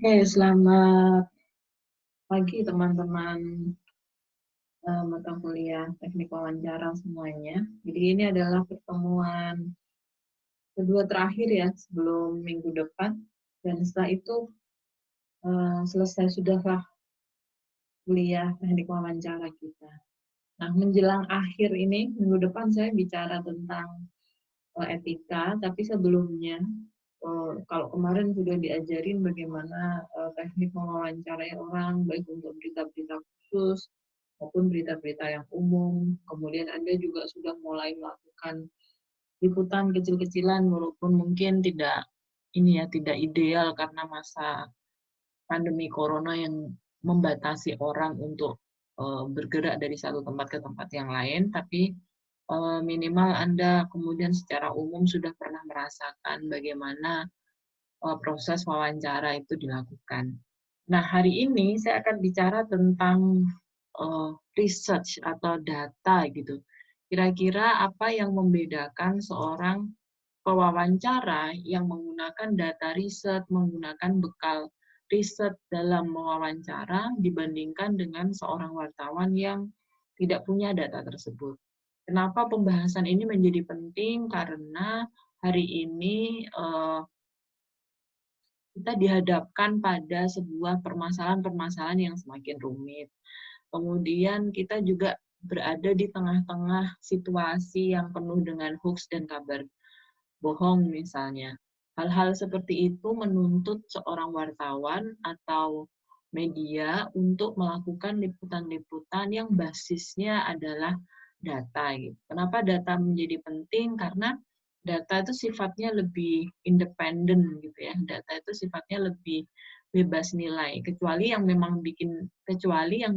Oke, selamat pagi teman-teman mata kuliah teknik wawancara semuanya. Jadi ini adalah pertemuan kedua terakhir ya sebelum minggu depan. Dan setelah itu selesai sudahlah kuliah teknik wawancara kita. Nah, menjelang akhir ini, minggu depan saya bicara tentang etika, tapi sebelumnya kalau kemarin sudah diajarin bagaimana teknik mewawancarai orang, baik untuk berita-berita khusus maupun berita-berita yang umum. Kemudian Anda juga sudah mulai melakukan liputan kecil-kecilan, walaupun mungkin tidak ini ya tidak ideal karena masa pandemi corona yang membatasi orang untuk bergerak dari satu tempat ke tempat yang lain, tapi minimal Anda kemudian secara umum sudah pernah merasakan bagaimana proses wawancara itu dilakukan. Nah, hari ini saya akan bicara tentang research atau data gitu. Kira-kira apa yang membedakan seorang pewawancara yang menggunakan data riset, menggunakan bekal riset dalam mewawancara dibandingkan dengan seorang wartawan yang tidak punya data tersebut. Kenapa pembahasan ini menjadi penting? Karena hari ini kita dihadapkan pada sebuah permasalahan-permasalahan yang semakin rumit. Kemudian kita juga berada di tengah-tengah situasi yang penuh dengan hoax dan kabar bohong misalnya. Hal-hal seperti itu menuntut seorang wartawan atau media untuk melakukan liputan-liputan yang basisnya adalah data. Gitu. Kenapa data menjadi penting? Karena data itu sifatnya lebih independen gitu ya. Data itu sifatnya lebih bebas nilai. Kecuali yang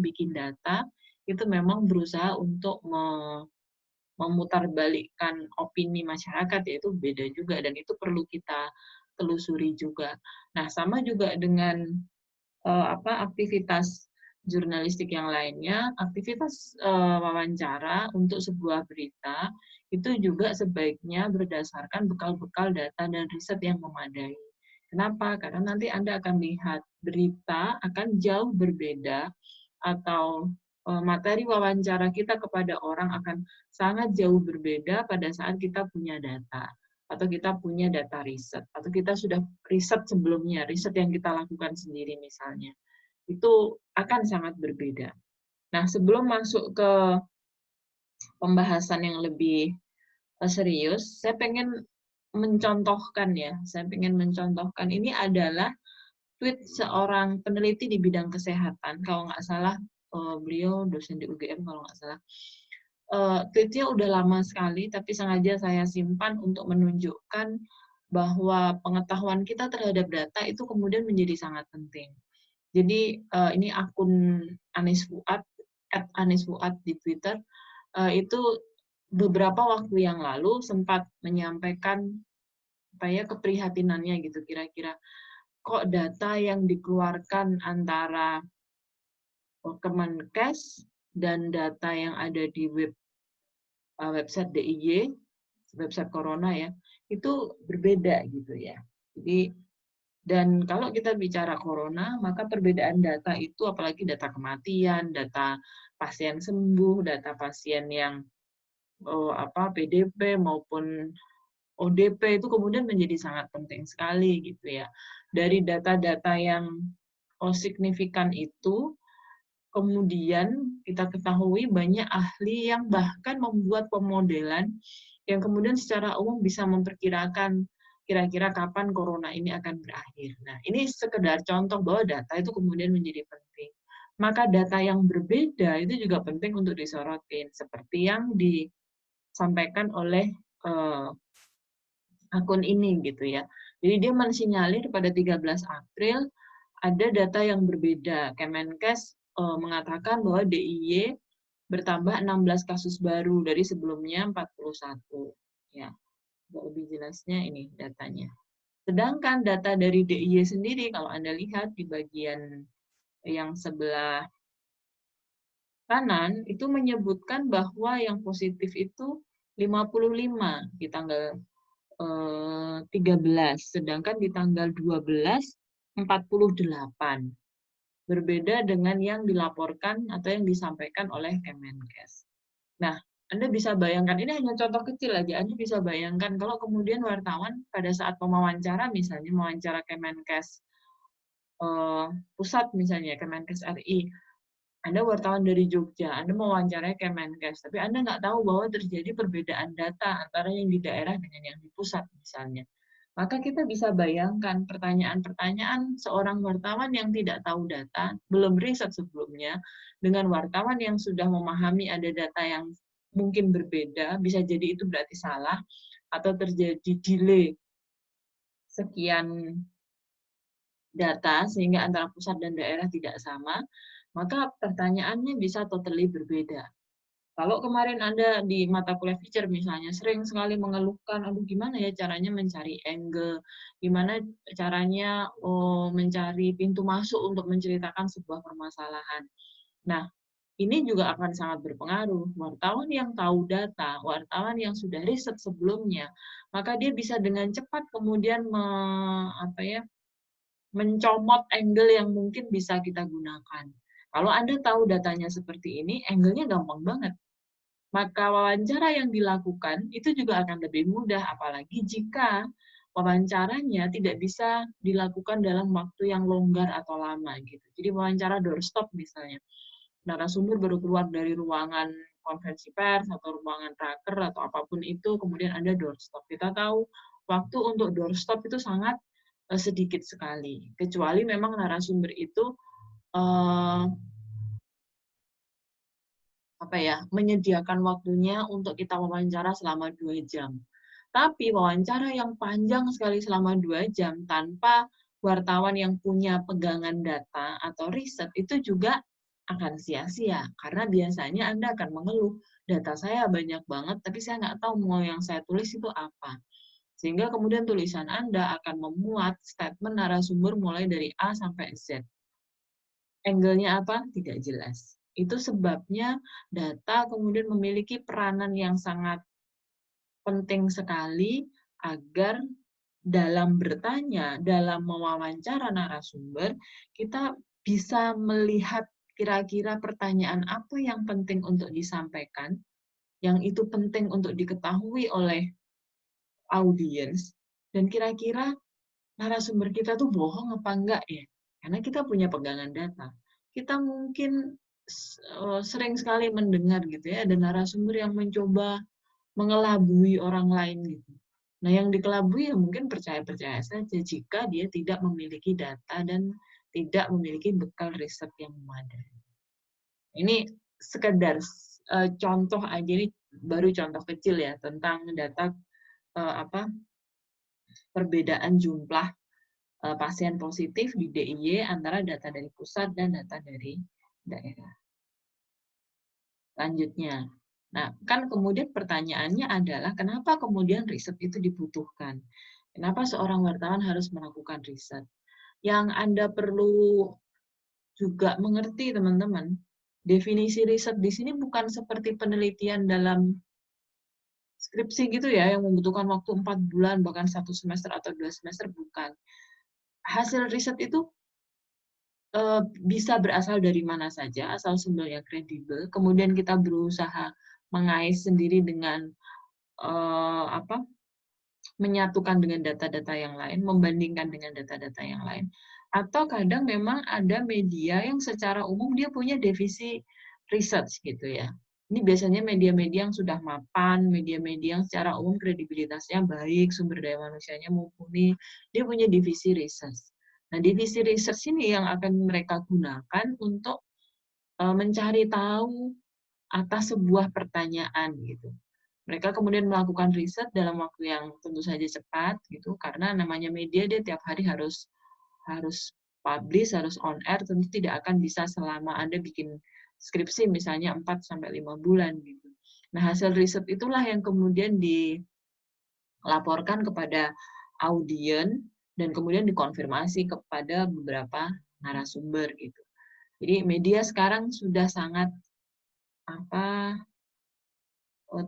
bikin data itu memang berusaha untuk memutarbalikkan opini masyarakat, yaitu beda juga dan itu perlu kita telusuri juga. Nah, sama juga dengan aktivitas jurnalistik yang lainnya, aktivitas wawancara untuk sebuah berita itu juga sebaiknya berdasarkan bekal-bekal data dan riset yang memadai. Kenapa? Karena nanti Anda akan lihat berita akan jauh berbeda atau materi wawancara kita kepada orang akan sangat jauh berbeda pada saat kita punya data atau kita punya data riset atau kita sudah riset sebelumnya, riset yang kita lakukan sendiri misalnya. Itu akan sangat berbeda. Nah, sebelum masuk ke pembahasan yang lebih serius, saya pengen mencontohkan ya, saya pengen mencontohkan ini adalah tweet seorang peneliti di bidang kesehatan, kalau nggak salah beliau dosen di UGM kalau nggak salah. Tweetnya udah lama sekali, tapi sengaja saya simpan untuk menunjukkan bahwa pengetahuan kita terhadap data itu kemudian menjadi sangat penting. Jadi ini akun Anis Fuad, @anisfuad di Twitter, itu beberapa waktu yang lalu sempat menyampaikan apa ya keprihatinannya gitu kira-kira kok data yang dikeluarkan antara Kemenkes dan data yang ada di website DIY, website Corona ya, itu berbeda gitu ya. Jadi dan kalau kita bicara corona, maka perbedaan data itu apalagi data kematian, data pasien sembuh, data pasien yang PDP maupun ODP itu kemudian menjadi sangat penting sekali gitu ya. Dari data-data yang signifikan itu, kemudian kita ketahui banyak ahli yang bahkan membuat pemodelan yang kemudian secara umum bisa memperkirakan kira-kira kapan corona ini akan berakhir. Nah, ini sekedar contoh bahwa data itu kemudian menjadi penting. Maka data yang berbeda itu juga penting untuk disorotin, seperti yang disampaikan oleh akun ini gitu ya. Jadi dia mensinyalir pada 13 April ada data yang berbeda. Kemenkes mengatakan bahwa DIY bertambah 16 kasus baru dari sebelumnya 41. Ya, lebih jelasnya ini datanya. Sedangkan data dari DIY sendiri kalau Anda lihat di bagian yang sebelah kanan itu menyebutkan bahwa yang positif itu 55 di tanggal 13, sedangkan di tanggal 12 48. Berbeda dengan yang dilaporkan atau yang disampaikan oleh Kemenkes. Nah, Anda bisa bayangkan, ini hanya contoh kecil aja, Anda bisa bayangkan kalau kemudian wartawan pada saat mewawancara, misalnya mewawancara Kemenkes pusat, misalnya Kemenkes RI, Anda wartawan dari Jogja, Anda mewawancarai Kemenkes, tapi Anda nggak tahu bahwa terjadi perbedaan data antara yang di daerah dengan yang di pusat, misalnya. Maka kita bisa bayangkan pertanyaan-pertanyaan seorang wartawan yang tidak tahu data, belum riset sebelumnya, dengan wartawan yang sudah memahami ada data yang mungkin berbeda, bisa jadi itu berarti salah, atau terjadi delay sekian data sehingga antara pusat dan daerah tidak sama, maka pertanyaannya bisa totally berbeda. Kalau kemarin Anda di mata kuliah feature misalnya sering sekali mengeluhkan, aduh gimana ya caranya mencari angle, gimana caranya mencari pintu masuk untuk menceritakan sebuah permasalahan. Nah, ini juga akan sangat berpengaruh. Wartawan yang tahu data, wartawan yang sudah riset sebelumnya, maka dia bisa dengan cepat kemudian mencomot angle yang mungkin bisa kita gunakan. Kalau Anda tahu datanya seperti ini, angle-nya gampang banget. Maka wawancara yang dilakukan itu juga akan lebih mudah, apalagi jika wawancaranya tidak bisa dilakukan dalam waktu yang longgar atau lama gitu. Jadi wawancara doorstop misalnya. Narasumber baru keluar dari ruangan konferensi pers atau ruangan raker atau apapun itu, kemudian Anda doorstop. Kita tahu waktu untuk doorstop itu sangat sedikit sekali, kecuali memang narasumber itu eh, menyediakan waktunya untuk kita wawancara selama 2 jam. Tapi wawancara yang panjang sekali selama 2 jam tanpa wartawan yang punya pegangan data atau riset itu juga akan sia-sia. Karena biasanya Anda akan mengeluh, data saya banyak banget, tapi saya nggak tahu mau yang saya tulis itu apa. Sehingga kemudian tulisan Anda akan memuat statement narasumber mulai dari A sampai Z. Angle-nya apa? Tidak jelas. Itu sebabnya data kemudian memiliki peranan yang sangat penting sekali agar dalam bertanya, dalam mewawancara narasumber, kita bisa melihat kira-kira pertanyaan apa yang penting untuk disampaikan, yang itu penting untuk diketahui oleh audiens, dan kira-kira narasumber kita tuh bohong apa enggak ya? Karena kita punya pegangan data. Kita mungkin sering sekali mendengar gitu ya, ada narasumber yang mencoba mengelabui orang lain gitu. Nah, yang dikelabui ya mungkin percaya-percaya saja jika dia tidak memiliki data dan tidak memiliki bekal riset yang memadai. Ini sekedar contoh aja, ini baru contoh kecil ya tentang data perbedaan jumlah pasien positif di DIY antara data dari pusat dan data dari daerah. Selanjutnya, nah kan kemudian pertanyaannya adalah kenapa kemudian riset itu dibutuhkan? Kenapa seorang wartawan harus melakukan riset? Yang Anda perlu juga mengerti teman-teman, definisi riset di sini bukan seperti penelitian dalam skripsi gitu ya, yang membutuhkan waktu 4 bulan, bahkan 1 semester atau 2 semester, bukan. Hasil riset itu bisa berasal dari mana saja, asal sumbernya kredibel. Kemudian kita berusaha mengais sendiri dengan menyatukan dengan data-data yang lain, membandingkan dengan data-data yang lain. Atau kadang memang ada media yang secara umum dia punya divisi research gitu ya. Ini biasanya media-media yang sudah mapan, media-media yang secara umum kredibilitasnya baik, sumber daya manusianya mumpuni, dia punya divisi research. Nah, divisi research ini yang akan mereka gunakan untuk mencari tahu atas sebuah pertanyaan gitu. Mereka kemudian melakukan riset dalam waktu yang tentu saja cepat gitu, karena namanya media dia tiap hari harus publish, harus on air, tentu tidak akan bisa selama Anda bikin skripsi misalnya 4 sampai 5 bulan gitu. Nah, hasil riset itulah yang kemudian dilaporkan kepada audien dan kemudian dikonfirmasi kepada beberapa narasumber gitu. Jadi media sekarang sudah sangat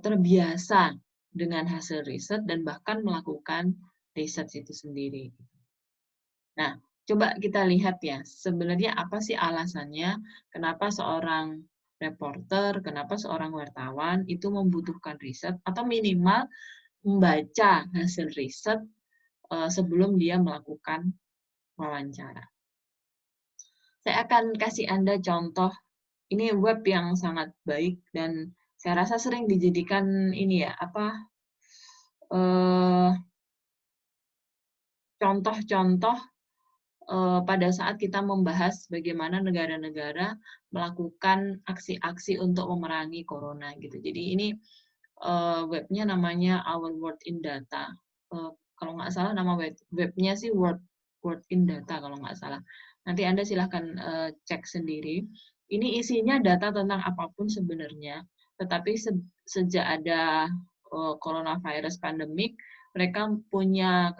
terbiasa dengan hasil riset dan bahkan melakukan riset itu sendiri. Nah, coba kita lihat ya, sebenarnya apa sih alasannya kenapa seorang reporter, kenapa seorang wartawan itu membutuhkan riset atau minimal membaca hasil riset sebelum dia melakukan wawancara. Saya akan kasih Anda contoh, ini web yang sangat baik dan saya rasa sering dijadikan ini ya, contoh-contoh pada saat kita membahas bagaimana negara-negara melakukan aksi-aksi untuk memerangi corona gitu. Jadi ini webnya namanya Our World in Data. Kalau nggak salah nama webnya sih World in Data kalau nggak salah. Nanti Anda silahkan cek sendiri. Ini isinya data tentang apapun sebenarnya, tetapi sejak ada coronavirus pandemic, mereka punya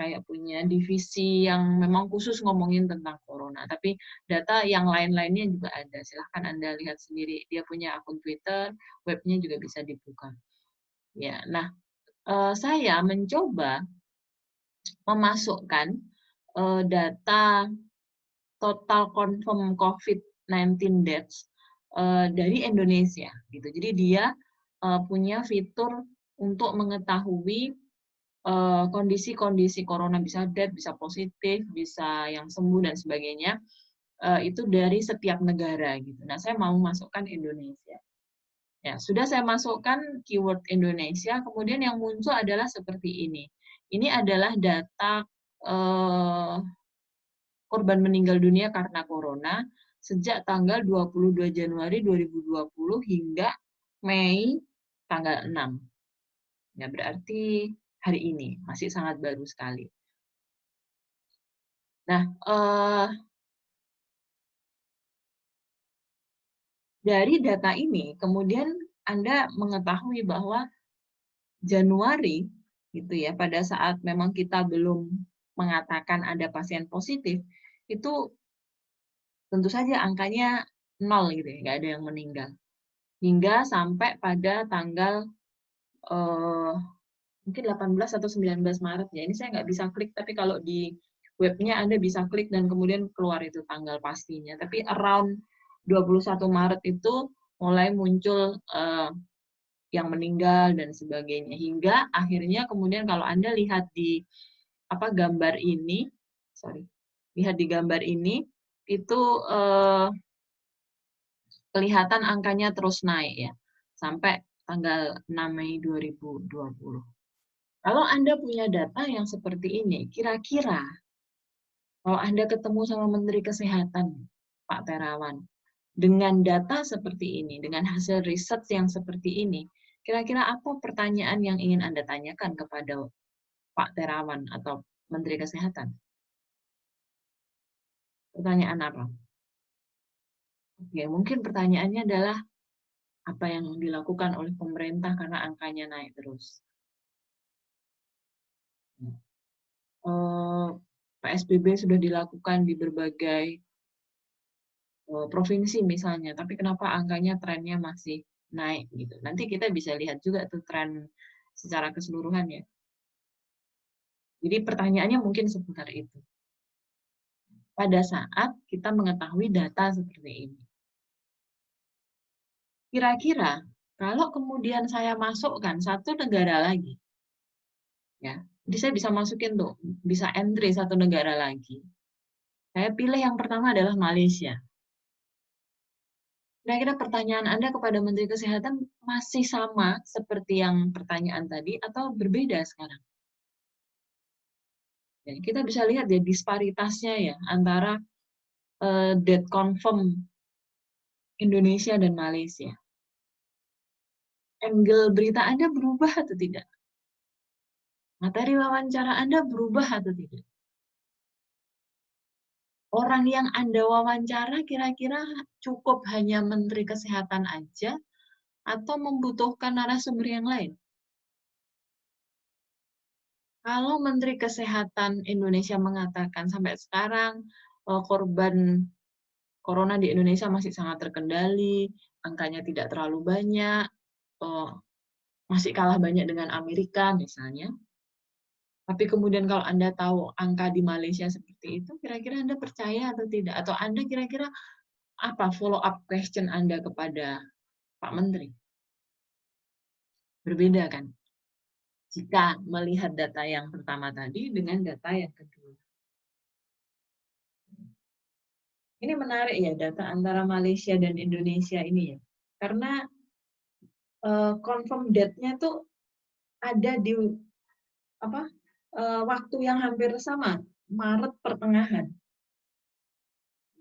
divisi yang memang khusus ngomongin tentang corona. Tapi data yang lain-lainnya juga ada. Silahkan Anda lihat sendiri. Dia punya akun Twitter, webnya juga bisa dibuka. Ya, nah saya mencoba memasukkan data total confirm COVID-19 deaths dari Indonesia gitu. Jadi dia punya fitur untuk mengetahui kondisi-kondisi corona, bisa death, bisa positif, bisa yang sembuh dan sebagainya, itu dari setiap negara gitu. Nah, saya mau masukkan Indonesia. Ya, sudah saya masukkan keyword Indonesia, kemudian yang muncul adalah seperti ini. Ini adalah data korban meninggal dunia karena corona sejak tanggal 22 Januari 2020 hingga Mei tanggal 6. Ya, berarti hari ini masih sangat baru sekali. Nah, dari data ini kemudian Anda mengetahui bahwa Januari gitu ya, pada saat memang kita belum mengatakan ada pasien positif, itu tentu saja angkanya 0 gitu ya, nggak ada yang meninggal. Hingga sampai pada tanggal mungkin 18 atau 19 Maret ya. Ini saya nggak bisa klik, tapi kalau di webnya Anda bisa klik dan kemudian keluar itu tanggal pastinya. Tapi around 21 Maret itu mulai muncul yang meninggal dan sebagainya. Hingga akhirnya kemudian kalau Anda lihat di gambar ini, lihat di gambar ini, itu kelihatan angkanya terus naik ya, sampai tanggal 6 Mei 2020. Kalau Anda punya data yang seperti ini, kira-kira kalau Anda ketemu sama Menteri Kesehatan, Pak Terawan, dengan data seperti ini, dengan hasil riset yang seperti ini, kira-kira apa pertanyaan yang ingin Anda tanyakan kepada Pak Terawan atau Menteri Kesehatan? Pertanyaan apa? Oke, mungkin pertanyaannya adalah apa yang dilakukan oleh pemerintah karena angkanya naik terus. PSBB sudah dilakukan di berbagai provinsi misalnya, tapi kenapa angkanya trennya masih naik gitu. Nanti kita bisa lihat juga tuh tren secara keseluruhan ya. Jadi pertanyaannya mungkin seputar itu. Pada saat kita mengetahui data seperti ini. Kira-kira kalau kemudian saya masukkan satu negara lagi, ya, jadi saya bisa masukin tuh, bisa entry satu negara lagi. Saya pilih yang pertama adalah Malaysia. Kira-kira pertanyaan Anda kepada Menteri Kesehatan masih sama seperti yang pertanyaan tadi atau berbeda sekarang? Ya, kita bisa lihat ya disparitasnya ya antara death confirm Indonesia dan Malaysia. Angle berita Anda berubah atau tidak? Materi wawancara Anda berubah atau tidak? Orang yang Anda wawancara kira-kira cukup hanya Menteri Kesehatan aja atau membutuhkan narasumber yang lain? Kalau Menteri Kesehatan Indonesia mengatakan sampai sekarang korban corona di Indonesia masih sangat terkendali, angkanya tidak terlalu banyak, masih kalah banyak dengan Amerika misalnya. Tapi kemudian kalau Anda tahu angka di Malaysia seperti itu, kira-kira Anda percaya atau tidak? Atau Anda kira-kira apa follow up question Anda kepada Pak Menteri? Berbeda kan? Jika melihat data yang pertama tadi dengan data yang kedua. Ini menarik ya data antara Malaysia dan Indonesia ini ya. Karena confirm date-nya tuh ada di apa waktu yang hampir sama, Maret pertengahan.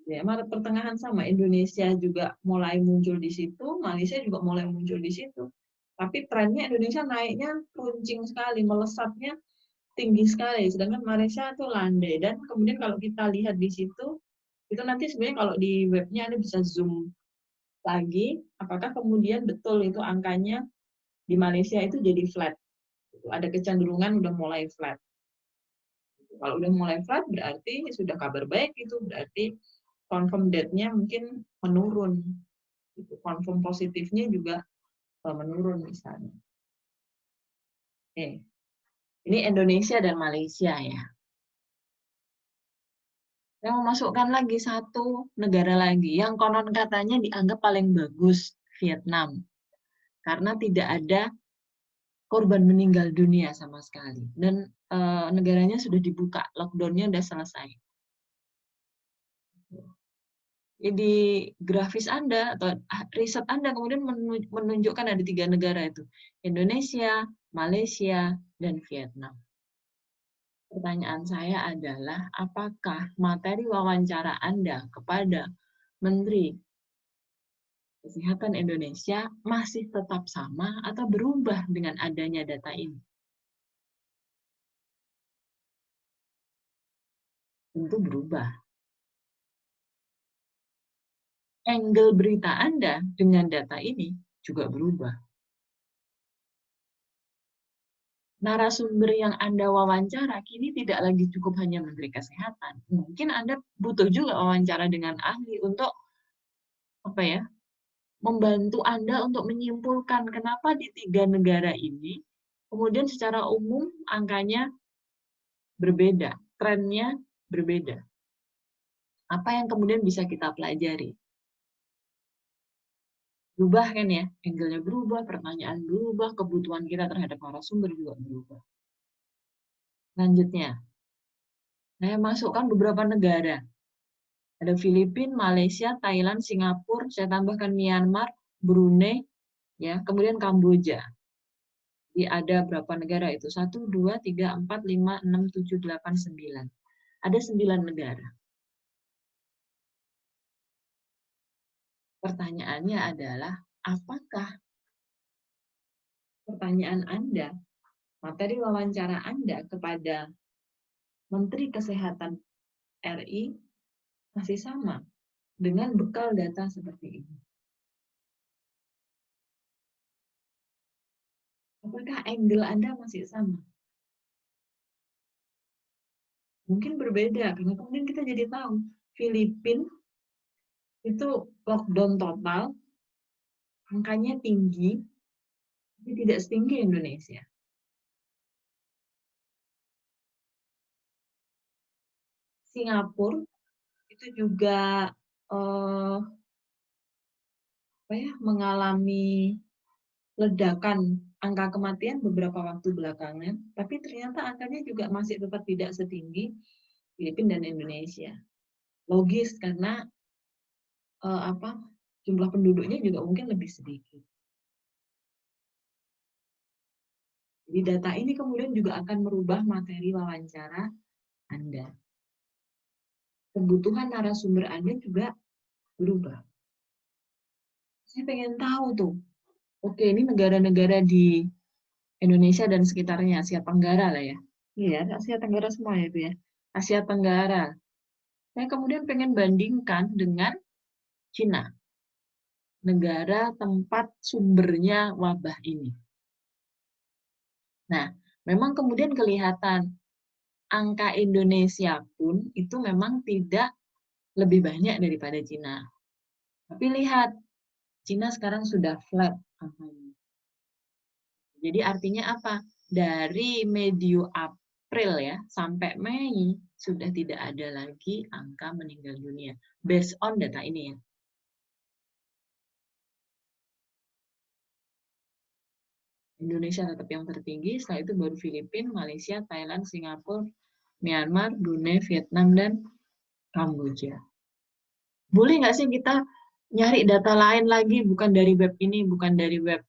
Ya, Maret pertengahan sama, Indonesia juga mulai muncul di situ, Malaysia juga mulai muncul di situ. Tapi trennya Indonesia naiknya runcing sekali, melesatnya tinggi sekali, sedangkan Malaysia itu landai. Dan kemudian kalau kita lihat di situ, itu nanti sebenarnya kalau di webnya Anda bisa zoom lagi, apakah kemudian betul itu angkanya di Malaysia itu jadi flat. Ada kecenderungan udah mulai flat. Kalau udah mulai flat berarti sudah kabar baik, itu berarti confirm date-nya mungkin menurun. Confirm positifnya juga menurun misalnya. Oke. Ini Indonesia dan Malaysia ya. Saya mau masukkan lagi satu negara lagi yang konon katanya dianggap paling bagus, Vietnam. Karena tidak ada korban meninggal dunia sama sekali. Dan negaranya sudah dibuka, lockdown-nya sudah selesai. Di grafis Anda atau riset Anda kemudian menunjukkan ada 3 negara itu. Indonesia, Malaysia, dan Vietnam. Pertanyaan saya adalah, apakah materi wawancara Anda kepada Menteri Kesehatan Indonesia masih tetap sama atau berubah dengan adanya data ini? Tentu berubah. Angle berita Anda dengan data ini juga berubah. Narasumber yang Anda wawancara kini tidak lagi cukup hanya Menteri Kesehatan. Mungkin Anda butuh juga wawancara dengan ahli untuk membantu Anda untuk menyimpulkan kenapa di 3 negara ini kemudian secara umum angkanya berbeda, trennya berbeda. Apa yang kemudian bisa kita pelajari? Berubah kan ya, angle-nya berubah, pertanyaan berubah, kebutuhan kita terhadap narasumber juga berubah. Selanjutnya, saya masukkan beberapa negara. Ada Filipina, Malaysia, Thailand, Singapura, saya tambahkan Myanmar, Brunei, ya, kemudian Kamboja. Jadi ada berapa negara itu? 1, 2, 3, 4, 5, 6, 7, 8, 9. Ada 9 negara. Pertanyaannya adalah, apakah pertanyaan Anda, materi wawancara Anda kepada Menteri Kesehatan RI masih sama dengan bekal data seperti ini? Apakah angle Anda masih sama? Mungkin berbeda, karena kemudian kita jadi tahu, Filipina itu lockdown total, angkanya tinggi, tapi tidak setinggi Indonesia. Singapura itu juga mengalami ledakan angka kematian beberapa waktu belakangan, tapi ternyata angkanya juga masih tetap tidak setinggi Filipina dan Indonesia. Logis karena jumlah penduduknya juga mungkin lebih sedikit. Jadi data ini kemudian juga akan merubah materi wawancara Anda. Kebutuhan narasumber Anda juga berubah. Saya pengen tahu tuh, oke ini negara-negara di Indonesia dan sekitarnya, Asia Tenggara lah ya. Iya, Asia Tenggara semua itu ya. Asia Tenggara. Saya kemudian pengen bandingkan dengan Cina, negara tempat sumbernya wabah ini. Nah, memang kemudian kelihatan angka Indonesia pun itu memang tidak lebih banyak daripada Cina. Tapi lihat, Cina sekarang sudah flat angkanya. Jadi artinya apa? Dari medio April April ya, sampai Mei sudah tidak ada lagi angka meninggal dunia. Based on data ini ya. Indonesia tetap yang tertinggi, setelah itu baru Filipina, Malaysia, Thailand, Singapura, Myanmar, Brunei, Vietnam, dan Kamboja. Boleh nggak sih kita nyari data lain lagi, bukan dari web ini, bukan dari web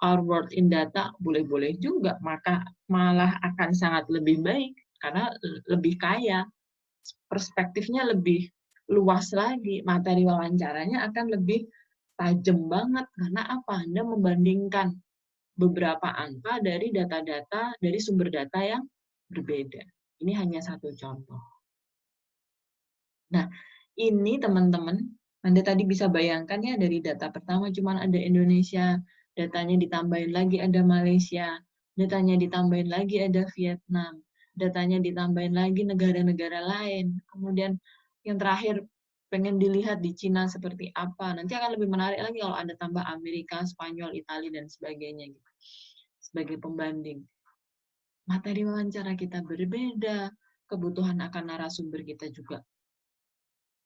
Our World in Data? Boleh-boleh juga, maka malah akan sangat lebih baik, karena lebih kaya, perspektifnya lebih luas lagi, materi wawancaranya akan lebih tajam banget, karena apa? Anda membandingkan beberapa angka dari data-data, dari sumber data yang berbeda. Ini hanya satu contoh. Nah, ini teman-teman, Anda tadi bisa bayangkan ya, dari data pertama cuma ada Indonesia, datanya ditambahin lagi ada Malaysia, datanya ditambahin lagi ada Vietnam, datanya ditambahin lagi negara-negara lain. Kemudian yang terakhir pengen dilihat di Cina seperti apa. Nanti akan lebih menarik lagi kalau Anda tambah Amerika, Spanyol, Italia, dan sebagainya gitu. Sebagai pembanding. Materi wawancara kita berbeda, kebutuhan akan narasumber kita juga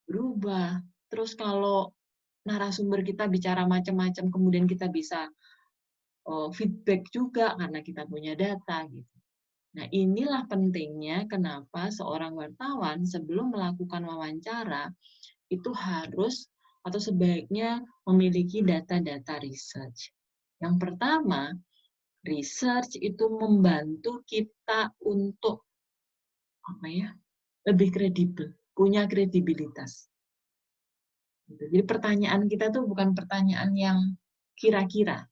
berubah. Terus kalau narasumber kita bicara macam-macam, kemudian kita bisa feedback juga karena kita punya data gitu. Nah, inilah pentingnya kenapa seorang wartawan sebelum melakukan wawancara itu harus atau sebaiknya memiliki data-data research. Yang pertama, research itu membantu kita untuk lebih kredibel, punya kredibilitas. Jadi pertanyaan kita tuh bukan pertanyaan yang kira-kira.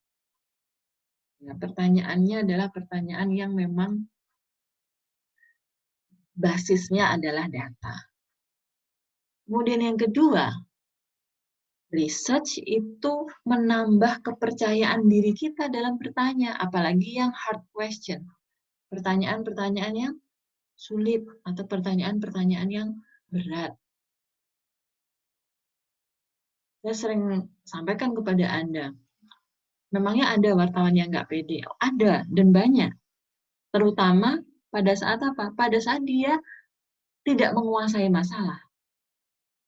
Ya, pertanyaannya adalah pertanyaan yang memang basisnya adalah data. Kemudian yang kedua, research itu menambah kepercayaan diri kita dalam bertanya, apalagi yang hard question. Pertanyaan-pertanyaan yang sulit atau pertanyaan-pertanyaan yang berat. Saya sering sampaikan kepada Anda, memangnya ada wartawan yang nggak pede? Ada, dan banyak. Terutama pada saat apa? Pada saat dia tidak menguasai masalah.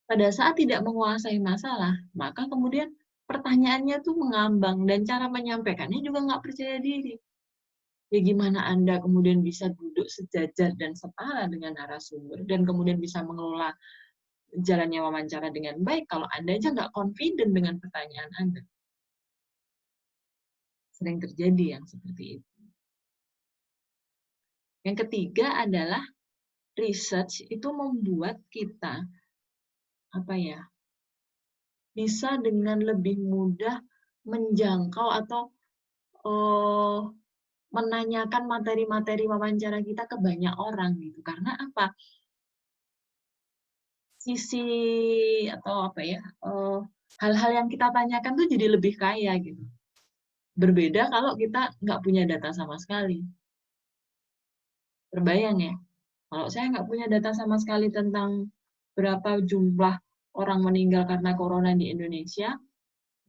Pada saat tidak menguasai masalah, maka kemudian pertanyaannya tuh mengambang, dan cara menyampaikannya juga nggak percaya diri. Ya gimana Anda kemudian bisa duduk sejajar dan setara dengan narasumber, dan kemudian bisa mengelola jalannya wawancara dengan baik kalau Anda aja nggak confident dengan pertanyaan Anda. Sering terjadi yang seperti itu. Yang ketiga adalah research itu membuat kita bisa dengan lebih mudah menjangkau atau menanyakan materi-materi wawancara kita ke banyak orang gitu. Karena apa? Sisi atau hal-hal yang kita tanyakan tuh jadi lebih kaya gitu. Berbeda kalau kita nggak punya data sama sekali. Terbayang ya? Kalau saya nggak punya data sama sekali tentang berapa jumlah orang meninggal karena corona di Indonesia,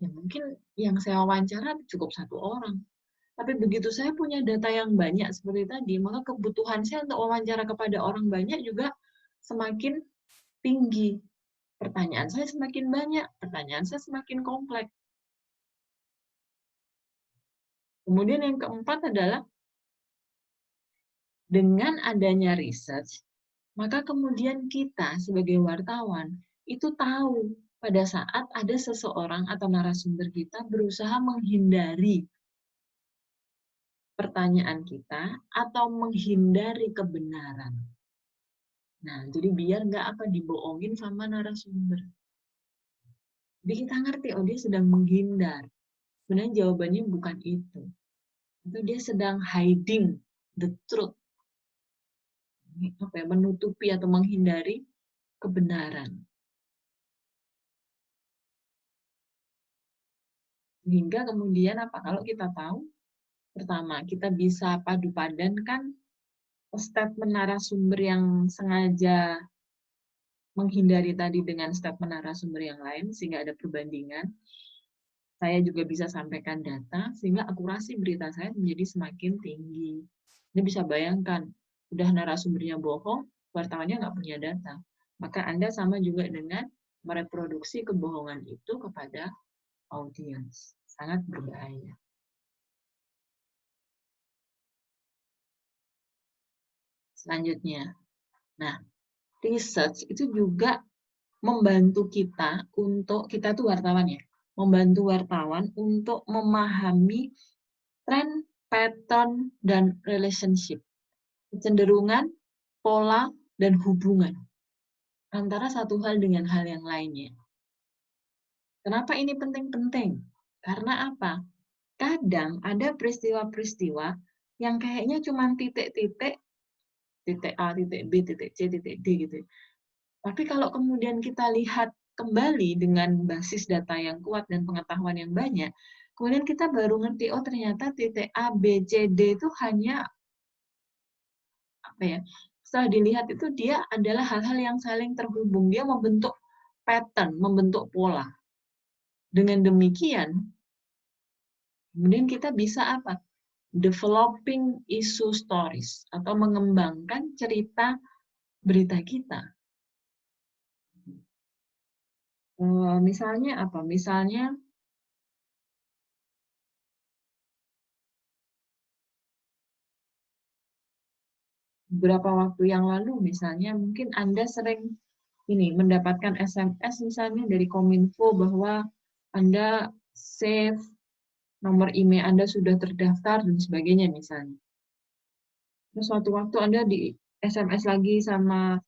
ya mungkin yang saya wawancara cukup 1 orang. Tapi begitu saya punya data yang banyak seperti tadi, maka kebutuhan saya untuk wawancara kepada orang banyak juga semakin tinggi. Pertanyaan saya semakin banyak, pertanyaan saya semakin kompleks. Kemudian yang keempat adalah dengan adanya research, maka kemudian kita sebagai wartawan itu tahu pada saat ada seseorang atau narasumber kita berusaha menghindari pertanyaan kita atau menghindari kebenaran. Nah, jadi biar nggak dibohongin sama narasumber. Jadi kita ngerti, oh dia sedang menghindar. Sebenarnya jawabannya bukan itu. Atau dia sedang hiding the truth. Menutupi atau menghindari kebenaran. Sehingga kemudian kalau kita tahu, pertama, kita bisa padu-padankan statement narasumber yang sengaja menghindari tadi dengan statement narasumber yang lain, sehingga ada perbandingan. Saya juga bisa sampaikan data, sehingga akurasi berita saya menjadi semakin tinggi. Ini bisa bayangkan, udah narasumbernya bohong, wartawannya nggak punya data. Maka Anda sama juga dengan mereproduksi kebohongan itu kepada audiens. Sangat berbahaya. Selanjutnya, nah, research itu juga membantu kita untuk, kita tuh wartawan ya, membantu wartawan untuk memahami tren, pattern, dan relationship, kecenderungan, pola, dan hubungan antara satu hal dengan hal yang lainnya. Kenapa ini penting-penting? Karena apa? Kadang ada peristiwa-peristiwa yang kayaknya cuma titik-titik, titik A, titik B, titik C, titik D gitu. Tapi kalau kemudian kita lihat kembali dengan basis data yang kuat dan pengetahuan yang banyak, kemudian kita baru ngerti, oh ternyata titik A, B, C, D itu hanya apa ya? Setelah dilihat itu dia adalah hal-hal yang saling terhubung, dia membentuk pattern, membentuk pola. Dengan demikian, kemudian kita bisa apa? Developing issue stories atau mengembangkan cerita berita kita. Misalnya apa? Misalnya beberapa waktu yang lalu, misalnya mungkin Anda sering ini mendapatkan SMS misalnya dari Kominfo bahwa Anda save nomor email Anda sudah terdaftar dan sebagainya misalnya. Terus suatu waktu Anda di SMS lagi sama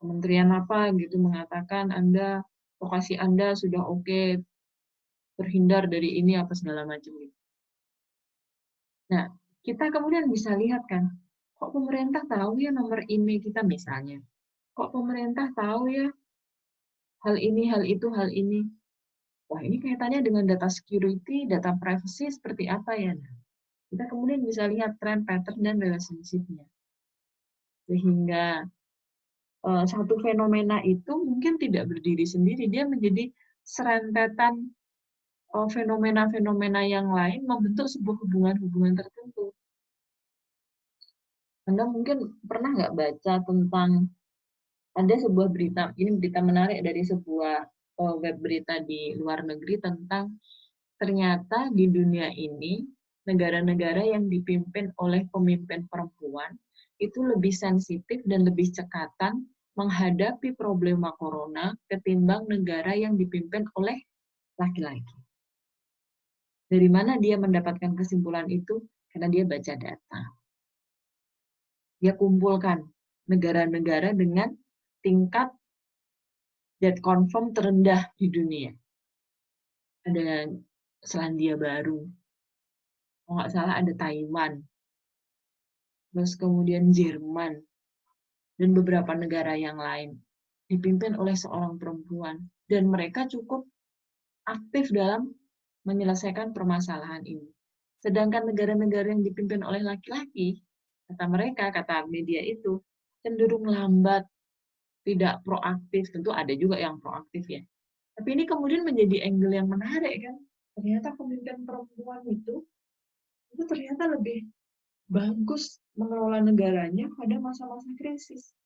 kementerian apa gitu mengatakan lokasi Anda sudah oke, terhindar dari ini apa segala macam gitu. Nah, kita kemudian bisa lihat kan, kok pemerintah tahu ya nomor email kita misalnya. Kok pemerintah tahu ya hal ini, hal itu, hal ini. Wah, ini kaitannya dengan data security, data privacy seperti apa ya? Nah, kita kemudian bisa lihat tren, pattern, dan relationship-nya. Sehingga satu fenomena itu mungkin tidak berdiri sendiri, dia menjadi serentetan fenomena-fenomena yang lain membentuk sebuah hubungan-hubungan tertentu. Anda mungkin pernah nggak baca tentang ada sebuah berita, ini berita menarik dari sebuah web berita di luar negeri tentang ternyata di dunia ini negara-negara yang dipimpin oleh pemimpin perempuan itu lebih sensitif dan lebih cekatan menghadapi problema corona ketimbang negara yang dipimpin oleh laki-laki. Dari mana dia mendapatkan kesimpulan itu? Karena dia baca data. Dia kumpulkan negara-negara dengan tingkat death confirm terendah di dunia. Ada Selandia Baru, kalau nggak salah ada Taiwan, terus kemudian Jerman, dan beberapa negara yang lain. Dipimpin oleh seorang perempuan. Dan mereka cukup aktif dalam menyelesaikan permasalahan ini. Sedangkan negara-negara yang dipimpin oleh laki-laki, kata mereka, kata media itu, cenderung lambat, tidak proaktif. Tentu ada juga yang proaktif ya. Tapi ini kemudian menjadi angle yang menarik kan. Ternyata pemimpin perempuan itu ternyata lebih bagus mengelola negaranya pada masa-masa krisis.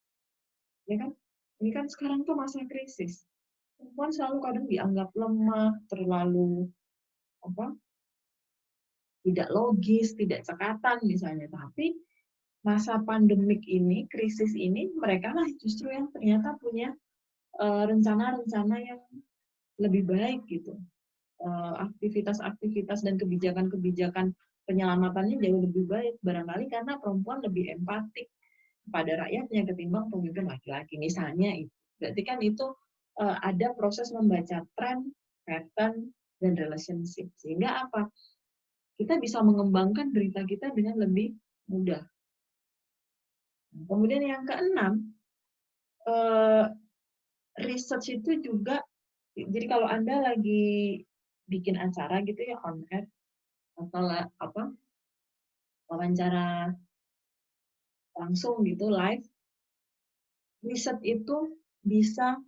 Ya kan? Ini kan sekarang tuh masa krisis. Perempuan selalu kadang dianggap lemah, terlalu apa? Tidak logis, tidak cekatan misalnya. Tapi masa pandemik ini, krisis ini, mereka lah justru yang ternyata punya rencana-rencana yang lebih baik gitu. Aktivitas-aktivitas dan kebijakan-kebijakan penyelamatannya jauh lebih baik barangkali karena perempuan lebih empatik kepada rakyatnya ketimbang pemimpin laki-laki misalnya itu. Berarti kan itu ada proses membaca tren, pattern, dan relationship sehingga apa? Kita bisa mengembangkan berita kita dengan lebih mudah. Kemudian yang keenam, research itu juga, jadi kalau Anda lagi bikin acara gitu ya on air atau apa wawancara langsung gitu live, riset itu bisa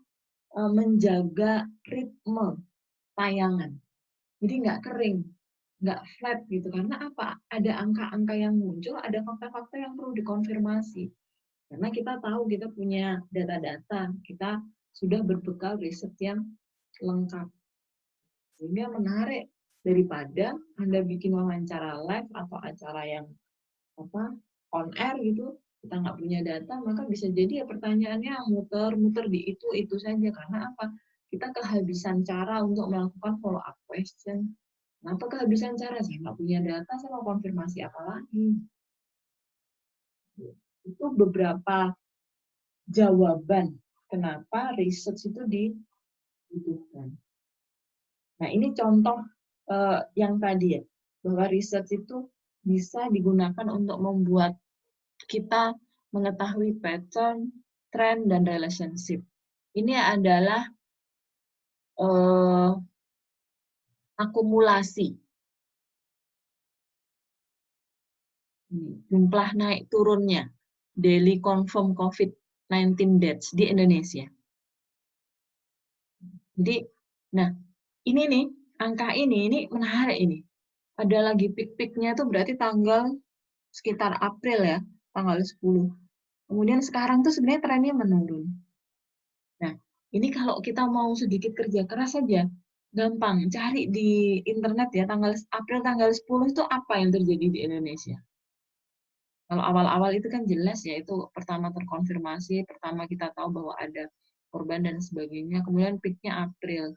menjaga ritme tayangan. Jadi nggak kering. nggak flat gitu. Karena apa? Ada angka-angka yang muncul, ada fakta-fakta yang perlu dikonfirmasi. Karena kita tahu kita punya data-data, kita sudah berbekal riset yang lengkap. Sehingga menarik daripada Anda bikin wawancara live atau acara yang on air gitu, kita nggak punya data, maka bisa jadi ya pertanyaannya muter-muter di itu saja. Karena apa? Kita kehabisan cara untuk melakukan follow up question. Kenapa kehabisan cara? Saya nggak punya data, saya mau konfirmasi apa lagi? Itu beberapa jawaban kenapa research itu dibutuhkan. Nah, ini contoh yang tadi ya, bahwa research itu bisa digunakan untuk membuat kita mengetahui pattern, trend, dan relationship. Ini adalah akumulasi. Jumlah naik turunnya daily confirm COVID-19 deaths di Indonesia. Jadi, nah ini nih, angka ini menarik ini. Ada lagi peak-peaknya tuh berarti tanggal sekitar April ya, tanggal 10. Kemudian sekarang tuh sebenarnya trennya menurun. Nah, ini kalau kita mau sedikit kerja keras saja, gampang. Cari di internet ya, April tanggal 10 itu apa yang terjadi di Indonesia. Kalau awal-awal itu kan jelas ya, itu pertama terkonfirmasi, pertama kita tahu bahwa ada korban dan sebagainya, kemudian peak-nya April.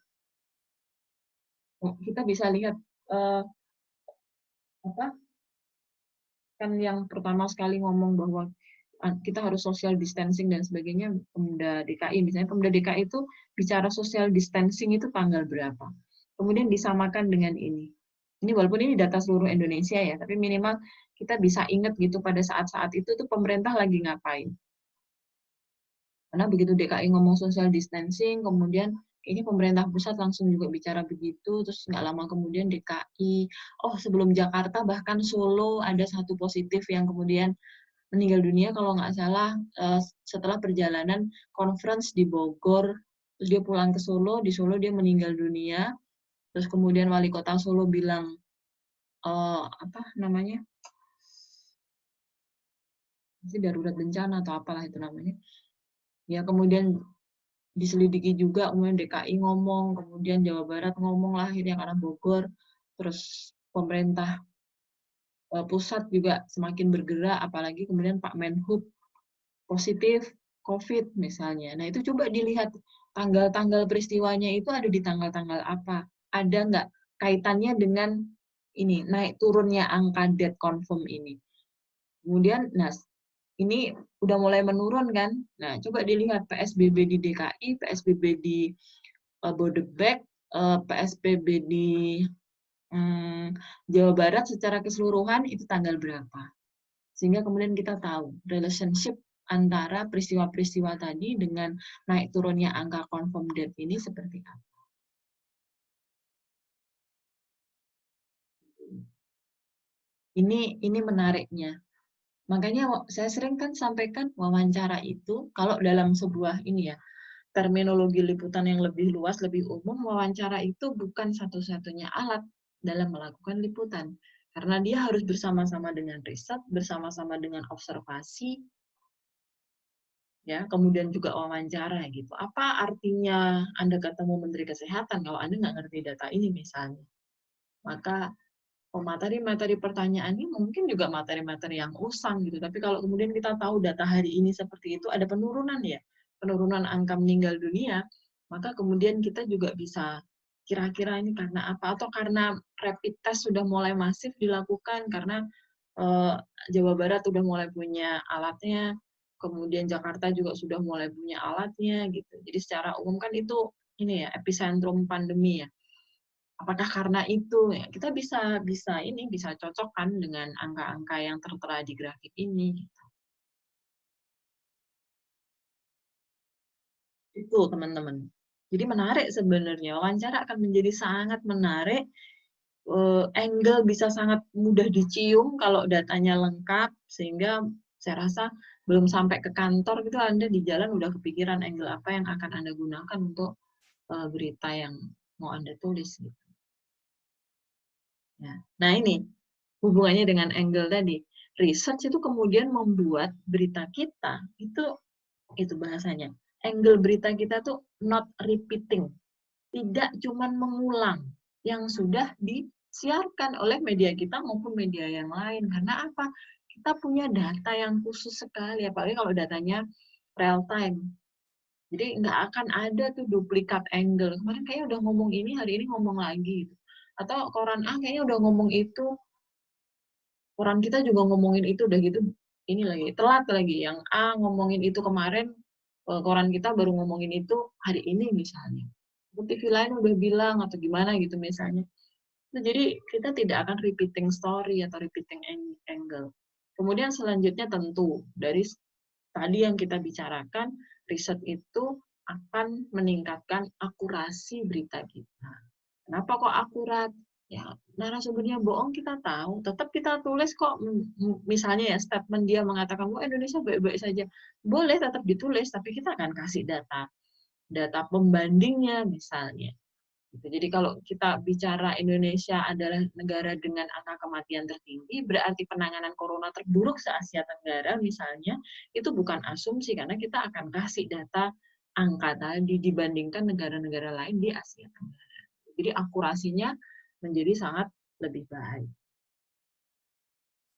Kita bisa lihat, kan yang pertama sekali ngomong bahwa kita harus social distancing dan sebagainya, Pemda DKI. Misalnya Pemda DKI itu bicara social distancing itu tanggal berapa. Kemudian disamakan dengan ini. Ini walaupun ini data seluruh Indonesia ya, tapi minimal kita bisa ingat gitu pada saat-saat itu tuh pemerintah lagi ngapain. Karena begitu DKI ngomong social distancing, kemudian kayaknya pemerintah pusat langsung juga bicara begitu, terus nggak lama kemudian DKI, sebelum Jakarta bahkan Solo ada satu positif yang kemudian meninggal dunia kalau nggak salah setelah perjalanan conference di Bogor, terus dia pulang ke Solo, di Solo dia meninggal dunia, terus kemudian wali kota Solo bilang darurat bencana atau apalah itu namanya. Ya kemudian diselidiki juga, kemudian DKI ngomong, kemudian Jawa Barat ngomong lah akhirnya karena Bogor, terus pemerintah pusat juga semakin bergerak, apalagi kemudian Pak Menhub positif COVID misalnya. Nah itu coba dilihat tanggal-tanggal peristiwanya itu ada di tanggal-tanggal apa, ada nggak kaitannya dengan ini naik turunnya angka death confirm ini. Kemudian, ini udah mulai menurun kan? Nah, coba dilihat PSBB di DKI, PSBB di Bodebek, PSBB di Jawa Barat secara keseluruhan itu tanggal berapa. Sehingga kemudian kita tahu relationship antara peristiwa-peristiwa tadi dengan naik turunnya angka confirm death ini seperti apa. Ini menariknya. Makanya saya sering kan sampaikan wawancara itu kalau dalam sebuah ini ya, terminologi liputan yang lebih luas, lebih umum, wawancara itu bukan satu-satunya alat dalam melakukan liputan. Karena dia harus bersama-sama dengan riset, bersama-sama dengan observasi, ya, kemudian juga wawancara gitu. Apa artinya Anda ketemu Menteri Kesehatan kalau Anda nggak ngerti data ini misalnya? Maka materi-materi pertanyaan ini mungkin juga materi-materi yang usang gitu. Tapi kalau kemudian kita tahu data hari ini seperti itu, ada penurunan ya, penurunan angka meninggal dunia, maka kemudian kita juga bisa kira-kira ini karena apa, atau karena rapid test sudah mulai masif dilakukan, karena Jawa Barat sudah mulai punya alatnya, kemudian Jakarta juga sudah mulai punya alatnya gitu. Jadi secara umum kan itu ini ya epicentrum pandemi ya. Apakah karena itu ya kita bisa cocokkan dengan angka-angka yang tertera di grafik ini gitu. Itu teman-teman. Jadi menarik sebenarnya, wawancara akan menjadi sangat menarik, angle bisa sangat mudah dicium kalau datanya lengkap, sehingga saya rasa belum sampai ke kantor gitu Anda di jalan udah kepikiran angle apa yang akan Anda gunakan untuk berita yang mau Anda tulis gitu. Ya. Nah ini hubungannya dengan angle tadi. Research itu kemudian membuat berita kita itu bahasanya. Angle berita kita tuh not repeating, tidak cuman mengulang yang sudah disiarkan oleh media kita maupun media yang lain. Karena apa? Kita punya data yang khusus sekali, apalagi kalau datanya real time. Jadi nggak akan ada tuh duplikat angle. Kemarin kayaknya udah ngomong ini, hari ini ngomong lagi. Atau koran A kayaknya udah ngomong itu, koran kita juga ngomongin itu, udah gitu ini lagi, telat lagi. Yang A ngomongin itu kemarin, koran kita baru ngomongin itu hari ini misalnya. TV lain udah bilang atau gimana gitu misalnya. Nah, jadi kita tidak akan repeating story atau repeating angle. Kemudian selanjutnya tentu dari tadi yang kita bicarakan, riset itu akan meningkatkan akurasi berita kita. Kenapa kok akurat? Ya, narasumbernya bohong kita tahu, tetap kita tulis kok. Misalnya ya statement dia mengatakan, "Wah, Indonesia baik-baik saja." Boleh tetap ditulis, tapi kita akan kasih data pembandingnya misalnya. Jadi kalau kita bicara Indonesia adalah negara dengan angka kematian tertinggi, berarti penanganan corona terburuk se-Asia Tenggara misalnya, itu bukan asumsi, karena kita akan kasih data angka tadi dibandingkan negara-negara lain di Asia Tenggara. Jadi akurasinya menjadi sangat lebih baik.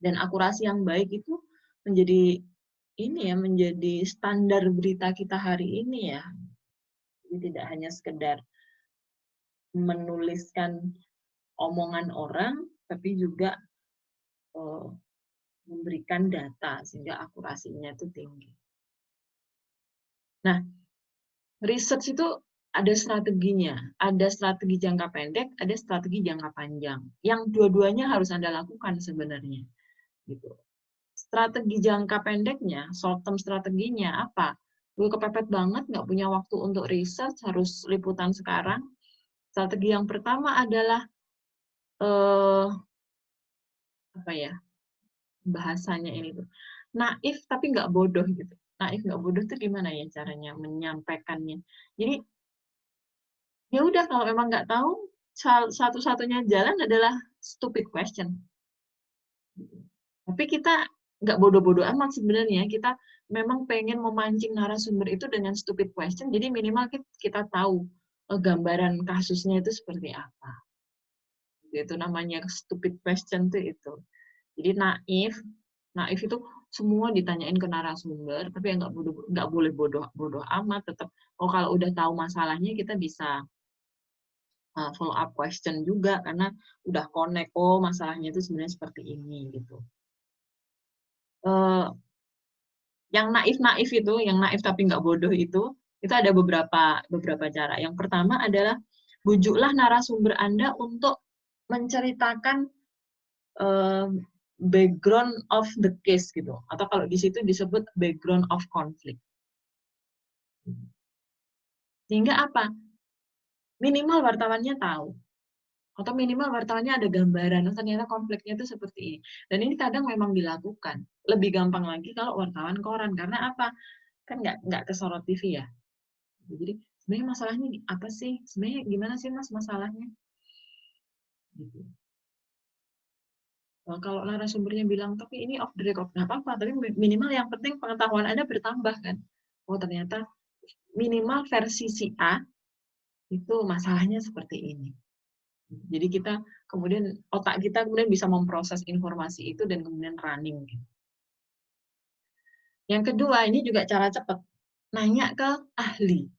Dan akurasi yang baik itu menjadi standar berita kita hari ini ya. Jadi tidak hanya sekedar menuliskan omongan orang, tapi juga memberikan data sehingga akurasinya itu tinggi. Nah, research itu ada strateginya, ada strategi jangka pendek, ada strategi jangka panjang. Yang dua-duanya harus Anda lakukan sebenarnya. Gitu. Strategi jangka pendeknya, short term strateginya apa? Gue kepepet banget, nggak punya waktu untuk research, harus liputan sekarang. Strategi yang pertama adalah bahasanya ini tuh naif tapi nggak bodoh gitu. Naif nggak bodoh tuh gimana ya caranya menyampaikannya? Jadi ya udah, kalau memang nggak tahu, satu-satunya jalan adalah stupid question. Tapi kita nggak bodoh-bodoh amat sebenarnya. Kita memang pengen memancing narasumber itu dengan stupid question. Jadi minimal kita tahu gambaran kasusnya itu seperti apa. Itu namanya stupid question tuh itu. Jadi naif itu semua ditanyain ke narasumber, tapi nggak boleh bodoh amat. Tetap, kalau udah tahu masalahnya kita bisa follow up question juga, karena udah connect, masalahnya itu sebenarnya seperti ini gitu. Yang naif itu, yang naif tapi nggak bodoh itu ada beberapa cara. Yang pertama adalah bujuklah narasumber Anda untuk menceritakan background of the case gitu, atau kalau di situ disebut background of conflict. Sehingga apa? Minimal wartawannya tahu, atau minimal wartawannya ada gambaran, ternyata konfliknya itu seperti ini. Dan ini kadang memang dilakukan. Lebih gampang lagi kalau wartawan koran, karena apa? Kan nggak kesorot TV ya. Jadi sebenarnya masalahnya apa sih? Sebenarnya gimana sih Mas masalahnya? Gitu. Kalau narasumbernya bilang, tapi ini off the record, nggak apa-apa, tapi minimal yang penting pengetahuan Anda bertambah kan. Oh ternyata minimal versi si A itu masalahnya seperti ini. Jadi kita kemudian, otak kita kemudian bisa memproses informasi itu dan kemudian running. Yang kedua, ini juga cara cepat. Nanya ke ahli.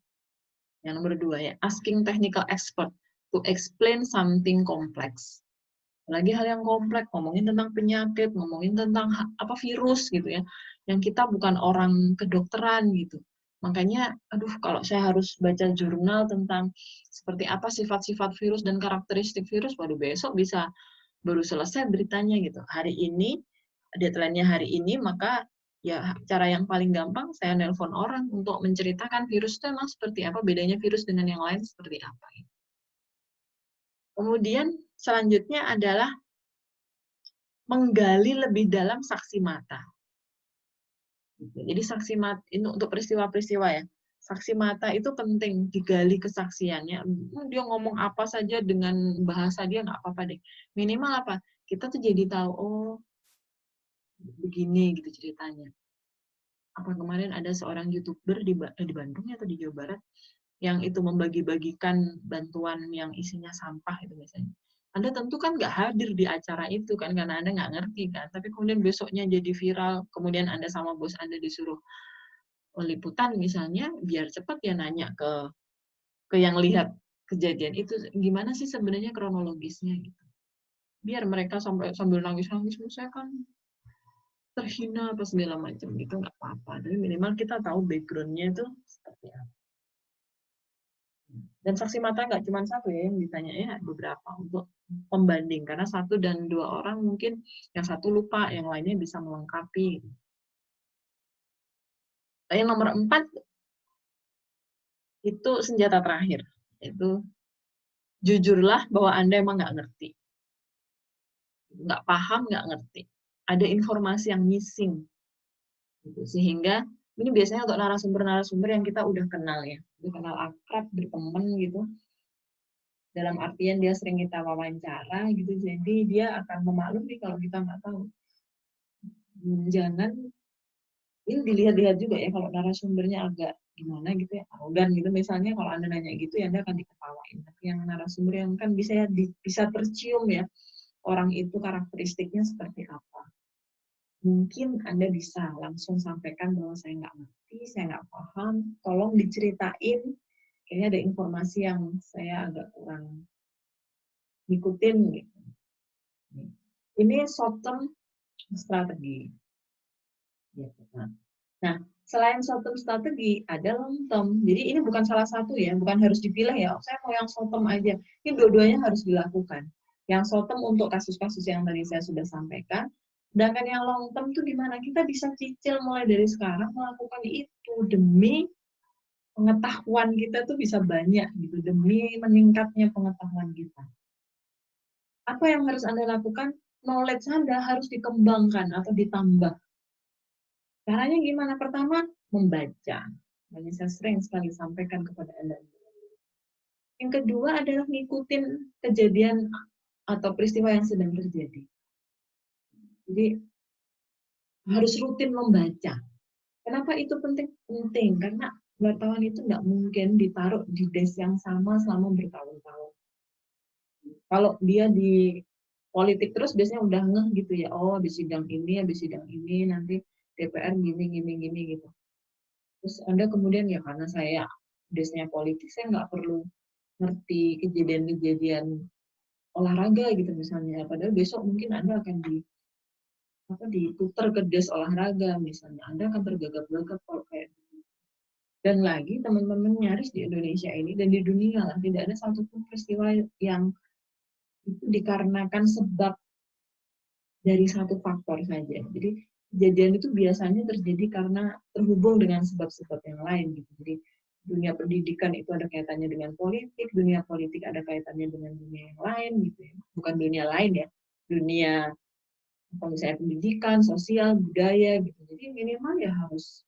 Yang nomor 2 ya, asking technical expert to explain something complex. Lagi hal yang kompleks, ngomongin tentang penyakit, ngomongin tentang virus gitu ya, yang kita bukan orang kedokteran gitu. Makanya, kalau saya harus baca jurnal tentang seperti apa sifat-sifat virus dan karakteristik virus, waduh besok bisa baru selesai beritanya gitu. Hari ini, deadline-nya hari ini, maka ya cara yang paling gampang saya nelpon orang untuk menceritakan virus itu emang seperti apa, bedanya virus dengan yang lain seperti apa. Kemudian selanjutnya adalah menggali lebih dalam saksi mata. Jadi saksi mata itu untuk peristiwa-peristiwa ya. saksi mata itu penting, digali kesaksiannya. Dia ngomong apa saja dengan bahasa dia nggak apa-apa deh. Minimal apa? Kita tuh jadi tahu, oh begini gitu ceritanya. Apa kemarin ada seorang YouTuber di Bandung atau di Jawa Barat yang itu membagi-bagikan bantuan yang isinya sampah itu misalnya. Anda tentu kan nggak hadir di acara itu kan karena Anda nggak ngerti kan. Tapi kemudian besoknya jadi viral, kemudian Anda sama bos Anda disuruh liputan misalnya, biar cepat ya nanya ke yang lihat kejadian itu gimana sih sebenarnya kronologisnya gitu. Biar mereka sambil nangis-nangis, saya kan terhina apa segala macam gitu nggak apa-apa. Tapi minimal kita tahu background-nya itu seperti apa. Dan saksi mata nggak cuma satu ya yang ditanya ya, beberapa untuk pembanding karena 1 dan 2 orang mungkin yang satu lupa, yang lainnya bisa melengkapi. Yang nomor 4 itu senjata terakhir, itu jujurlah bahwa Anda emang nggak ngerti. Nggak paham, nggak ngerti. Ada informasi yang missing. Gitu. Sehingga, ini biasanya untuk narasumber-narasumber yang kita udah kenal ya. Udah kenal akrab, berteman gitu. Dalam artian dia sering kita wawancara gitu. Jadi dia akan memaklumi kalau kita nggak tahu. Jangan, ini dilihat-lihat juga ya kalau narasumbernya agak gimana gitu ya, arogan gitu. Misalnya kalau Anda nanya gitu ya Anda akan diketawain. Tapi yang narasumber yang kan bisa tercium ya, orang itu karakteristiknya seperti apa. Mungkin Anda bisa langsung sampaikan bahwa saya nggak ngerti, saya nggak paham, tolong diceritain, kayaknya ada informasi yang saya agak kurang ngikutin. Gitu. Ini short term strategi. Nah, selain short term strategi, ada long term. Jadi ini bukan salah satu ya, bukan harus dipilih ya, saya mau yang short term aja. Ini dua-duanya harus dilakukan. Yang short term untuk kasus-kasus yang tadi saya sudah sampaikan, sedangkan yang long term itu gimana? Kita bisa cicil mulai dari sekarang melakukan itu demi pengetahuan kita tuh bisa banyak gitu, demi meningkatnya pengetahuan kita. Apa yang harus Anda lakukan? Knowledge Anda harus dikembangkan atau ditambah. Caranya gimana? Pertama, membaca. Ini saya sering sekali sampaikan kepada Anda. Yang kedua adalah ngikutin kejadian atau peristiwa yang sedang terjadi. Jadi harus rutin membaca. Kenapa itu penting? Penting karena wartawan itu nggak mungkin ditaruh di desk yang sama selama bertahun-tahun. Kalau dia di politik terus biasanya udah ngeh gitu ya, oh habis sidang ini, nanti DPR gini gitu. Terus Anda kemudian ya karena saya desknya politik, saya nggak perlu ngerti kejadian-kejadian olahraga gitu misalnya. Padahal besok mungkin Anda akan diputar ke des olahraga misalnya. Anda akan tergagap-gagap kalau kayak gitu. Dan lagi teman-teman nyaris di Indonesia ini dan di dunia lah tidak ada satupun peristiwa yang itu dikarenakan sebab dari satu faktor saja. Jadi kejadian itu biasanya terjadi karena terhubung dengan sebab-sebab yang lain gitu. Jadi dunia pendidikan itu ada kaitannya dengan politik, dunia politik ada kaitannya dengan dunia yang lain gitu ya. Bukan dunia lain ya, dunia apa misalnya pendidikan, sosial, budaya gitu. Jadi minimal ya harus,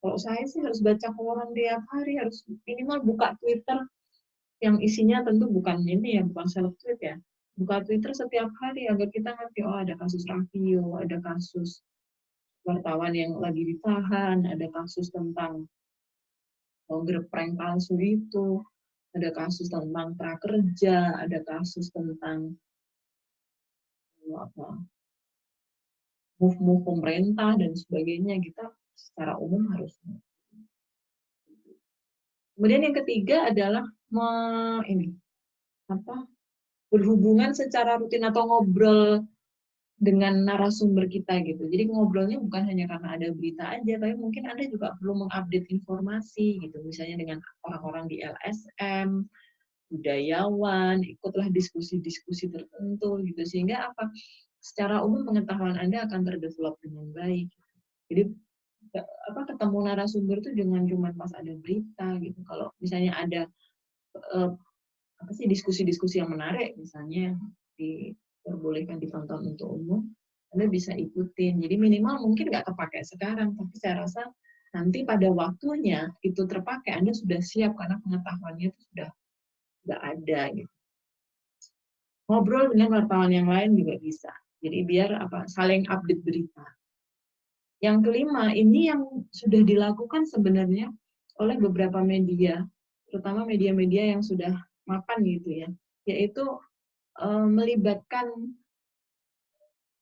kalau saya sih harus baca koran tiap hari, harus minimal buka Twitter yang isinya tentu bukan ini ya, bukan seleb tweet ya. Buka Twitter setiap hari agar kita ngerti, oh ada kasus Raffio, ada kasus wartawan yang lagi ditahan, ada kasus tentang gepreng palsu itu, ada kasus tentang prakerja, ada kasus tentang apa move pemerintah dan sebagainya. Kita secara umum harus. Kemudian yang ketiga adalah berhubungan secara rutin atau ngobrol dengan narasumber kita gitu. Jadi ngobrolnya bukan hanya karena ada berita aja, tapi mungkin Anda juga perlu mengupdate informasi gitu. Misalnya dengan orang-orang di LSM, budayawan, ikutlah diskusi-diskusi tertentu gitu. Sehingga apa? Secara umum pengetahuan Anda akan terdevelop dengan baik. Jadi ketemu narasumber itu jangan cuma pas ada berita gitu. Kalau misalnya ada diskusi-diskusi yang menarik misalnya diperbolehkan ditonton untuk umum, Anda bisa ikutin. Jadi minimal mungkin nggak kepake sekarang, tapi saya rasa nanti pada waktunya itu terpakai, Anda sudah siap karena pengetahuannya itu sudah ada gitu. Ngobrol dengan wartawan yang lain juga bisa. Jadi biar saling update berita. Yang kelima, ini yang sudah dilakukan sebenarnya oleh beberapa media, terutama media-media yang sudah mapan gitu ya, yaitu melibatkan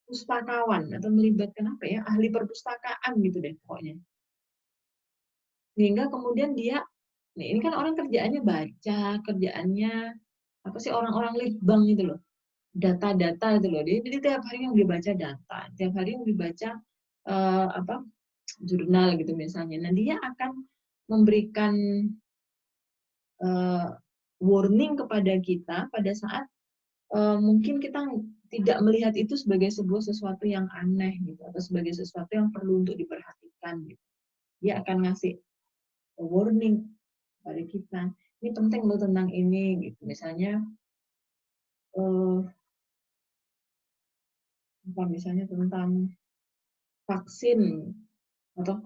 pustakawan atau melibatkan ahli perpustakaan gitu deh pokoknya. Sehingga kemudian dia, ini kan orang kerjaannya baca, kerjaannya orang-orang litbang gitu loh, data-data itu loh. Jadi tiap hari yang dibaca data, tiap hari yang dibaca jurnal gitu misalnya. Nah, dia akan memberikan warning kepada kita pada saat mungkin kita tidak melihat itu sebagai sesuatu yang aneh gitu, atau sebagai sesuatu yang perlu untuk diperhatikan gitu. Dia akan ngasih warning pada kita. Ini penting loh tentang ini gitu. Misalnya misalnya tentang vaksin, atau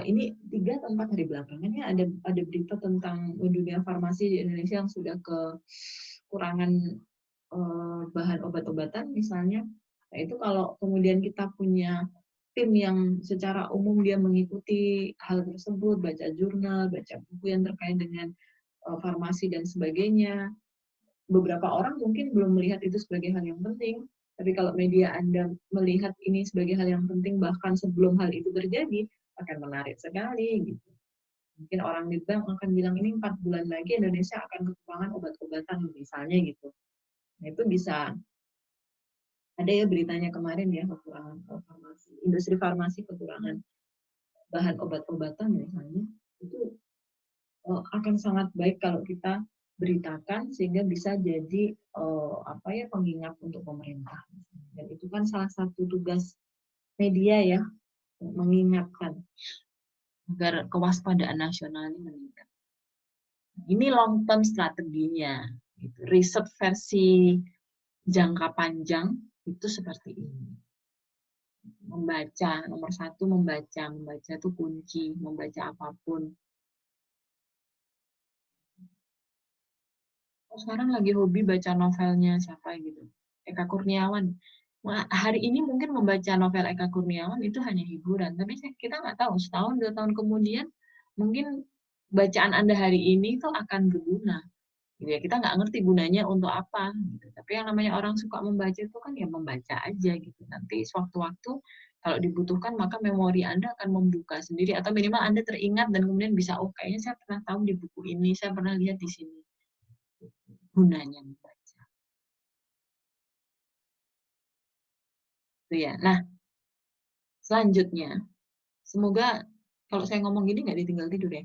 ini 3 atau 4 hari belakangan ya ada berita tentang dunia farmasi di Indonesia yang sudah kekurangan bahan obat-obatan misalnya. Nah, itu kalau kemudian kita punya tim yang secara umum dia mengikuti hal tersebut, baca jurnal, baca buku yang terkait dengan farmasi dan sebagainya. Beberapa orang mungkin belum melihat itu sebagai hal yang penting, tapi kalau media Anda melihat ini sebagai hal yang penting bahkan sebelum hal itu terjadi, akan menarik sekali gitu. Mungkin orang di bank akan bilang ini 4 bulan lagi Indonesia akan kekurangan obat-obatan misalnya gitu. Nah, itu bisa ada ya beritanya kemarin ya, kekurangan farmasi, industri farmasi kekurangan bahan obat-obatan misalnya. Itu akan sangat baik kalau kita beritakan sehingga bisa jadi pengingat untuk pemerintah. Dan itu kan salah satu tugas media ya, mengingatkan agar kewaspadaan nasional ini meningkat. Ini long term strateginya. Riset versi jangka panjang itu seperti ini. Membaca, nomor 1 membaca itu kunci, membaca apapun. Sekarang lagi hobi baca novelnya siapa gitu, Eka Kurniawan. Hari ini mungkin membaca novel Eka Kurniawan itu hanya hiburan, tapi kita nggak tahu setahun 2 tahun kemudian mungkin bacaan Anda hari ini itu akan berguna. Ya, kita nggak ngerti gunanya untuk apa, gitu. Tapi yang namanya orang suka membaca itu kan ya membaca aja gitu. Nanti sewaktu-waktu kalau dibutuhkan maka memori Anda akan membuka sendiri, atau minimal Anda teringat dan kemudian bisa, oh kayaknya saya pernah tahu di buku ini, saya pernah lihat di sini. Gunanya membaca. Itu ya. Nah, selanjutnya, semoga kalau saya ngomong gini nggak ditinggal tidur ya.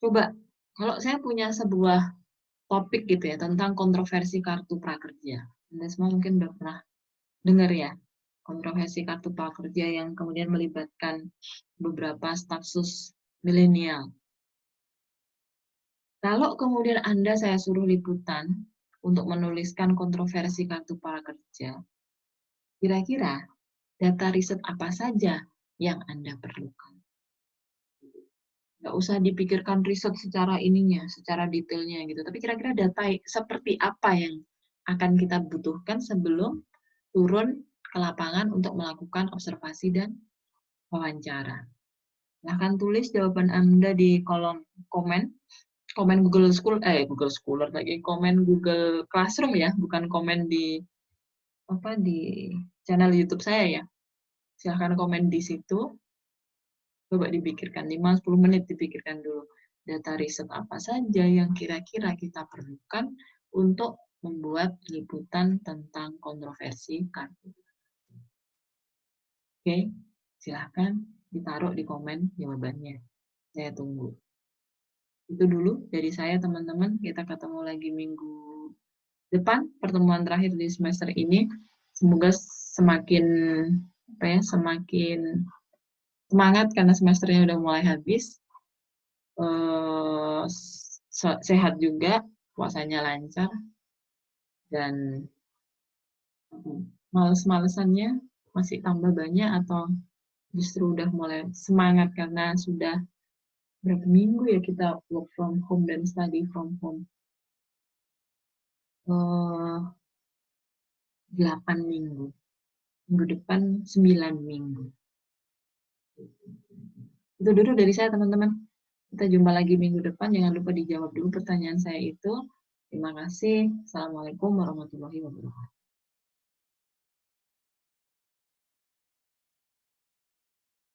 Coba, kalau saya punya sebuah topik gitu ya, tentang kontroversi kartu prakerja. Anda semua mungkin udah pernah dengar ya, kontroversi kartu prakerja yang kemudian melibatkan beberapa staf sus milenial. Kalau kemudian saya suruh liputan untuk menuliskan kontroversi kartu prakerja, kira-kira data riset apa saja yang Anda perlukan? Nggak usah dipikirkan riset secara ininya, secara detailnya gitu. Tapi kira-kira data seperti apa yang akan kita butuhkan sebelum turun ke lapangan untuk melakukan observasi dan wawancara. Silahkan tulis jawaban Anda di kolom komen Google Scholar lagi, komen Google Classroom ya, bukan komen di channel YouTube saya ya. Silahkan komen di situ. Coba dipikirkan 5-10 menit, dipikirkan dulu data riset apa saja yang kira-kira kita perlukan untuk membuat liputan tentang kontroversi kartu. Oke, silahkan ditaruh di komen jawabannya. Saya tunggu. Itu dulu dari saya, teman-teman. Kita ketemu lagi minggu depan, pertemuan terakhir di semester ini. Semoga semakin semangat karena semesternya udah mulai habis. Sehat juga, puasanya lancar, dan males-malesannya masih tambah banyak atau justru udah mulai semangat karena sudah berapa minggu ya kita work from home dan study from home? 8 minggu. Minggu depan 9 minggu. Itu dulu dari saya, teman-teman. Kita jumpa lagi minggu depan. Jangan lupa dijawab dulu pertanyaan saya itu. Terima kasih. Assalamualaikum warahmatullahi wabarakatuh.